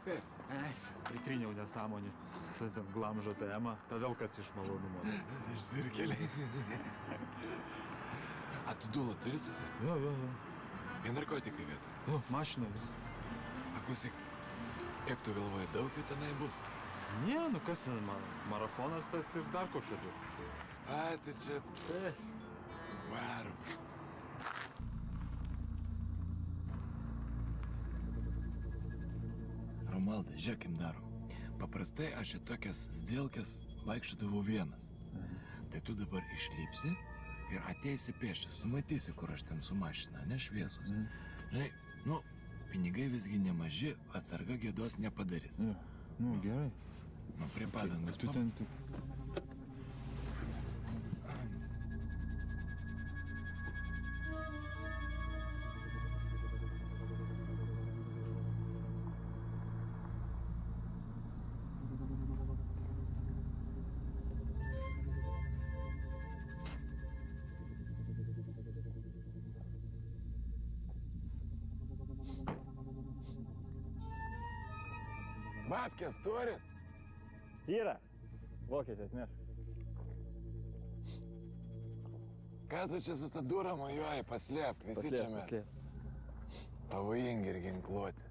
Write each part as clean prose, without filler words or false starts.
kaip? Prikryniau nesąmonį. Jis ten glamžo temą. Todėl kas iš malonumo. Išsirkeliai. A tu dulą turi susai? Jo. Vien narkotikai vietoj. Jo, mašina vis. Paklausyk, kaip tu galvoji, daug jų tenai bus? Ne, nu kas ten, marafonas tas ir dar kokie du. A, tai čia... Varom. Romaldai, žiūrėkim darom. Paprastai aš į tokias sdėlkes vaikščiodavau vienas. Tai tu dabar išlipsi ir ateisi pėsčias, tu matysi, kur aš ten su mašina, ne šviesus. Žinai, nu, pinigai visgi nemaži, atsarga gėdos nepadarys. Nu, gerai. Nu, prie padangos. Tu ten tik... Babkės turi? Yra. Vokiečiai atneš. Ką tu čia su ta dura mojuoji, paslėp, visi čia mes. Pavojingi ir ginkluoti.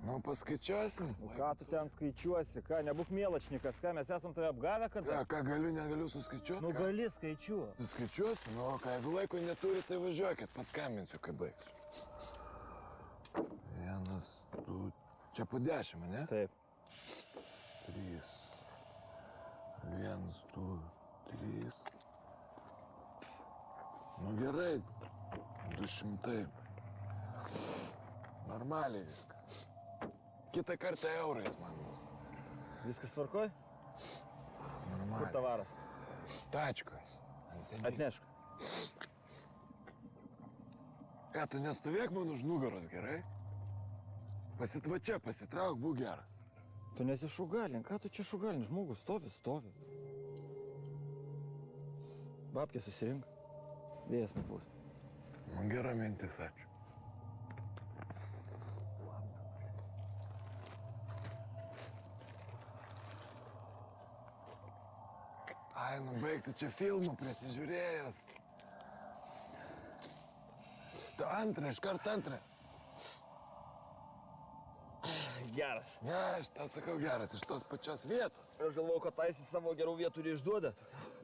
Nu, paskaičiuosim. Ką tu ten skaičiuosi? Ką, nebūk mielačnikas, ką, mes esam tave apgavę, kad... Ką galiu, negaliu suskaičiuoti? Nu, gali skaičiuoti. Suskaičiuoti? Nu, ką, jeigu laiko neturi, tai važiuokit, paskambinsiu, kai baigsiu. 1, 2, čia po 10, ne? Taip. 3. 1, 2, 3. Nu gerai, 200. Normaliai viskas. Kitą kartą eurais man bus. Viskas tvarkoj? Normaliai. Kur tavaras? Tačkoj. Atnešk. Ką, tu nestovėk man už nugaros, gerai? Pasitva čia, pasitrauk, būk geras. Tu nesišugalink, ką tu čia šugalink? Žmogus stovi. Babkė susirink. Vėjas nepūs. Man gera mintis, ačiū. Ai, nu baigti čia filmų prisižiūrėjęs. Tu antrą, iškart antrą. Geras. Ne, aš tau sakau geras, iš tos pačios vietos. Aš galvau, kad Taisis savo gerų vietų neišduoda.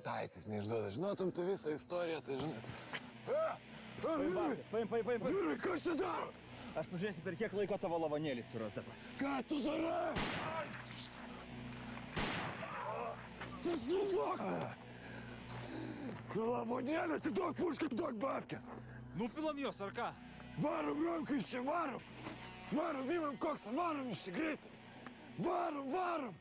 Taisis neišduoda, žinotum tu visą istoriją, tai žinai. Paim babkės, paim. Vyrai, kas čia daro? Aš pažiūrėsiu, per kiek laiko tavo lavonėlis suras dabar. Ką tu darai? Tu suvok! Lavonėlį atiduok pušką, duok babkės. Nupilam jos, ar ką? Varom ranką iš čia, varom! Varom, imam koksą, varom iš čia greitai! Varom!